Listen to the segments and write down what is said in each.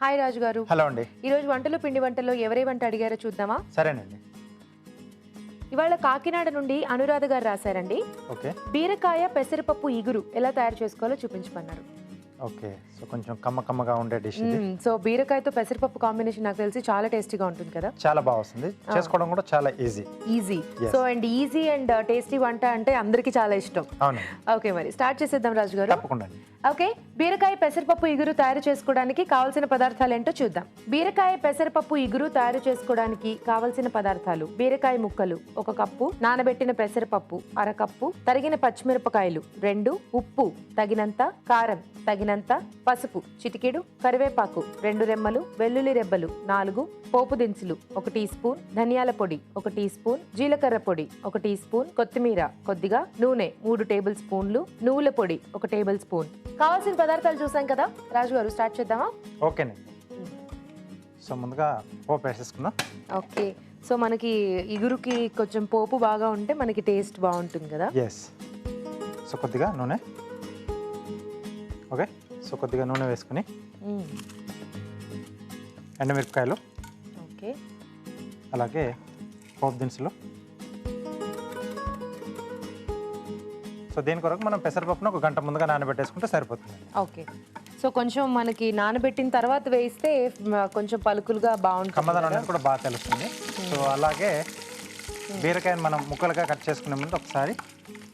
Hi రాజు గారు. Hello అండి. ఈరోజు వంటలు పిండి వంటల్లో ఎవరే వంట అడిగారో చూద్దామా? సరేనండి. ఇవాళ కాకినాడ నుండి అనురాధ గారు రాశారండి. ఓకే. బీరకాయ పెసరపప్పు ఇగురు ఎలా తయారు చేసుకోవాలో చూపించమన్నారు. ఓకే. సో కొంచెం కమ్మగా ఉండే డిష్ ఇది. సో బీరకాయతో పెసరపప్పు కాంబినేషన్ నాకు తెలిసి చాలా టేస్టీగా ఉంటుంది కదా. చాలా బాగా వస్తుంది. చేసుకోవడం కూడా చాలా easy. Yes. So and easy and tasty వంట అంటే అందరికీ చాలా ఇష్టం. అవును. ఓకే, మరి స్టార్ట్ చేసేద్దాం రాజు గారు. తప్పకుండా. ఓకే, బీరకాయ పెసరపప్పు ఇగురు తయారు చేసుకోవడానికి కావాల్సిన పదార్థాలు ఏంటో చూద్దాం. బీరకాయ పెసరపప్పు ఇగురు తయారు చేసుకోవడానికి కావలసిన పదార్థాలు: బీరకాయ ముక్కలు 1 కప్పు, నానబెట్టిన పెసరపప్పు 1/2 కప్పు, తరిగిన పచ్చిమిరపకాయలు 2, ఉప్పు తగినంత, కారం తగినంత, పసుపు చిటికెడు, కరివేపాకు 2 రెమ్మలు, వెల్లుల్లి రెబ్బలు 4, పోపు దినుసులు 1 టీ స్పూన్, ధనియాల పొడి 1 టీ స్పూన్, జీలకర్ర పొడి 1 టీ స్పూన్, కొత్తిమీర కొద్దిగా, నూనె 3 టేబుల్ స్పూన్లు, నువ్వుల పొడి 1 టేబుల్ స్పూన్. కావాల్సిన పదార్థాలు చూసాం కదా రాజు గారు, స్టార్ట్ చేద్దామా? ఓకేనండి. సో ముందుగా పోపు వేసేసుకుందాం. ఓకే, సో మనకి ఇగురుకి కొంచెం పోపు బాగా ఉంటే మనకి టేస్ట్ బాగుంటుంది కదా. ఎస్. సో కొద్దిగా నూనె. ఓకే. సో కొద్దిగా నూనె వేసుకుని ఎండుమిరపకాయలు, ఓకే, అలాగే పోపు దినుసులు. సో దీని కొరకు మనం పెసరపప్పును 1 గంట ముందుగా నానబెట్టేసుకుంటే సరిపోతుంది. ఓకే. సో కొంచెం మనకి నానబెట్టిన తర్వాత వేస్తే కొంచెం పలుకులుగా బాగుంటుంది, కమ్మదనం అనేది కూడా బాగా తెలుస్తుంది. సో అలాగే బీరకాయని మనం ముక్కలుగా కట్ చేసుకునే ముందు ఒకసారి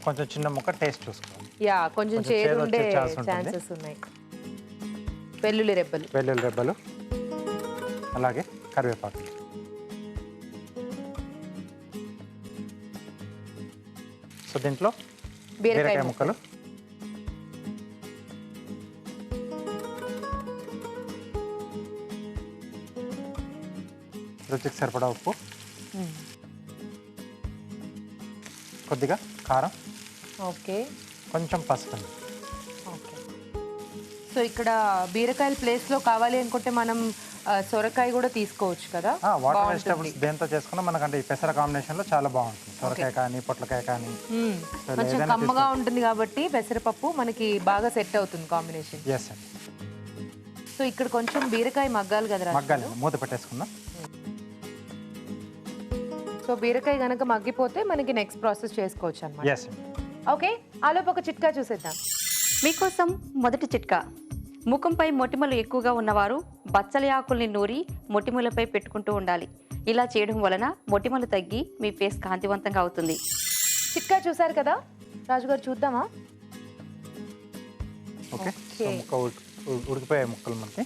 కొంచెం చిన్న ముక్క టేస్ట్ చూసుకోవాలి. యా, కొంచెం చేదు ఉండే ఛాన్స్ ఉంటుంది. ఛాన్సెస్ ఉన్నాయి. వెల్లుల్లి రెబ్బలు, అలాగే కరివేపాకు. సో దీంట్లో బీరకాయ ముక్కలు, రుచికి సరిపడా ఉప్పు, కొద్దిగా కారం, ఓకే, కొంచెం పసుపు. ఓకే. సో ఇక్కడ బీరకాయల ప్లేస్ లో కావాలి అనుకుంటే మనం సొరకాయ కూడా తీసుకోవచ్చు కదా. వాటర్ వెజిటబుల్స్ దేంతో చేసుకున్నా మనకంటే ఈ పెసర కాంబినేషన్ లో చాలా బాగుంటుంది. సొరకాయ కానీ పొట్లకాయ కానీ కొంచెం కమ్మగా ఉంటుంది కాబట్టి పెసరపప్పు మనకి బాగా సెట్ అవుతుంది కాంబినేషన్. ఎస్ అండి. సో ఇక్కడ కొంచెం బీరకాయ మగ్గాలి కదా. మగ్గాలి, మూత పెట్టేసుకుందాం. సో బీరకాయ గనక మగ్గిపోతే మనకి నెక్స్ట్ ప్రాసెస్ చేసుకోవచ్చు అన్నమాట. ఎస్. ఓకే, ఆలోపు ఒక చిట్కా చూసేద్దాం. మీకోసం మొదటి చిట్కా: ముఖంపై మొటిమలు ఎక్కువగా ఉన్నవారు బచ్చలి ఆకుల్ని నూరి మొటిమలపై పెట్టుకుంటూ ఉండాలి. ఇలా చేయడం వలన మొటిమలు తగ్గి మీ ఫేస్ కాంతివంతంగా అవుతుంది. చిట్కా చూసారు కదా రాజుగారు, చూద్దామా? ఓకే. సో ముక్క ఉడికిపోయే ముక్కలు మనకి.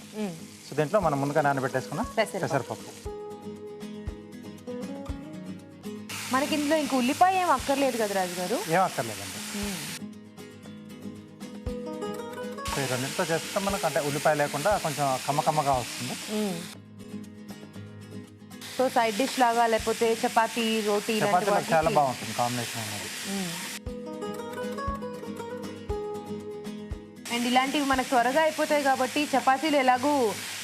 సో దీంట్లో మనం ముందుగా నానబెట్టేసుకున్న పెసరపప్పు. మనకి ఇందులో ఇంక ఉల్లిపాయ ఏం అక్కర్లేదు కదా రాజుగారు? ఏం అక్కర్లేదండి. సో ఈ రెండింటితో చేస్తే మనకు అంటే ఉల్లిపాయ లేకుండా కొంచెం కమ్మగా వస్తుంది. సో సైడ్ డిష్ లాగా లేకపోతే చపాతీ, రోటీ చాలా బాగుంటుంది కాంబినేషన్ అనేది. అండ్ ఇలాంటివి మనకు త్వరగా అయిపోతాయి కాబట్టి చపాతీలు ఎలాగూ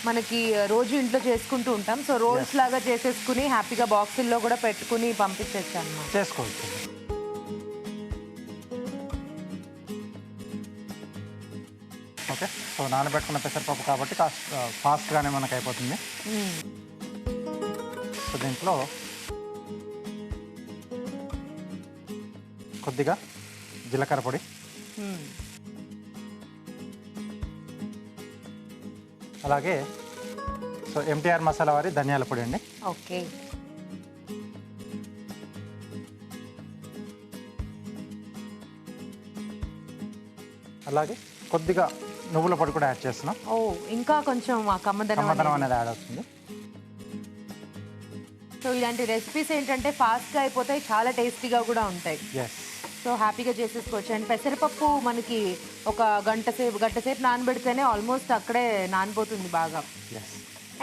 మనకి రోజు ఇంట్లో చేసుకుంటూ ఉంటాం. సో రోల్స్ లాగా చేసేసుకుని హ్యాపీగా బాక్సుల్లో కూడా పెట్టుకుని పంపించవచ్చు అన్నమాట. చేసుకోవచ్చు. ఓకే. సో నానబెట్టుకున్న పెసరపప్పు కాబట్టి కాస్త ఫాస్ట్గానే మనకు అయిపోతుంది. సో దీంట్లో కొద్దిగా జీలకర్ర పొడి, అలాగే సో ఎంటీఆర్ మసాలా వారి ధనియాల పొడి అండి. ఓకే. అలాగే కొద్దిగా నువ్వుల పొడి కూడా యాడ్ చేస్తున్నాం. ఓ, ఇంకా కొంచెం కమ్మదనం అనేది యాడ్ అవుతుంది. సో ఇలాంటి రెసిపీస్ ఏంటంటే ఫాస్ట్గా అయిపోతాయి, చాలా టేస్టీగా కూడా ఉంటాయి. ఎస్. సో హ్యాపీగా చేసేసుకోవచ్చు. అండ్ పెసరపప్పు మనకి ఒక గంట సేపు నానబెడితేనే ఆల్మోస్ట్ అక్కడే నానిపోతుంది బాగా.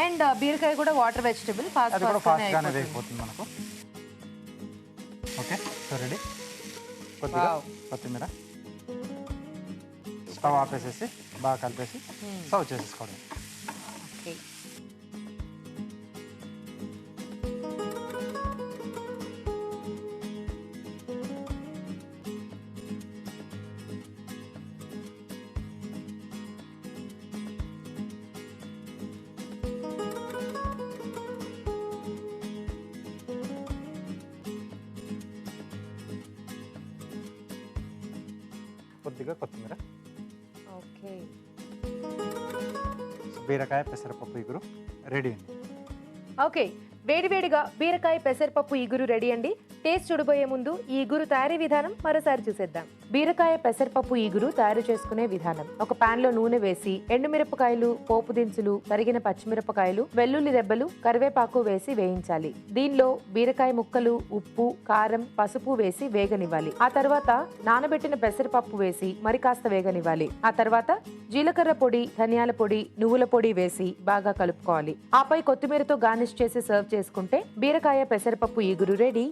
అండ్ బీరకాయ కూడా వాటర్ వెజిటబుల్, ఫాస్ట్గానే అయిపోతుంది మనకు. ఓకే. So ready. కొద్దిగా కొత్తిమీర, స్టవ్ ఆపేసేసి బాగా కలిపేసి సర్వ్ చేసేసుకోవడం. ఓకే. కొద్దిగా కొత్తిమీర. ఓకే. బీరకాయ పెసరపప్పు ఇగురు రెడీ అండి. ఓకే, వేడివేడిగా బీరకాయ పెసరపప్పు ఇగురు రెడీ అండి. టేస్ట్ చూడబోయే ముందు ఈ ఇగురు తయారీ విధానం మరోసారి చూసేద్దాం. బీరకాయ పెసరపప్పు ఇగురు తయారు చేసుకునే విధానం: ఒక పాన్ లో నూనె వేసి ఎండుమిరపకాయలు, పోపు దినుసులు, తరిగిన పచ్చిమిరపకాయలు, వెల్లుల్లి రెబ్బలు, కరివేపాకు వేసి వేయించాలి. దీనిలో బీరకాయ ముక్కలు, ఉప్పు, కారం, పసుపు వేసి వేగనివ్వాలి. ఆ తర్వాత నానబెట్టిన పెసరపప్పు వేసి మరి కాస్త వేగనివ్వాలి. ఆ తర్వాత జీలకర్ర పొడి, ధనియాల పొడి, నువ్వుల పొడి వేసి బాగా కలుపుకోవాలి. ఆపై కొత్తిమీరతో గార్నిష్ చేసి సర్వ్ చేసుకుంటే బీరకాయ పెసరపప్పు ఇగురు రెడీ.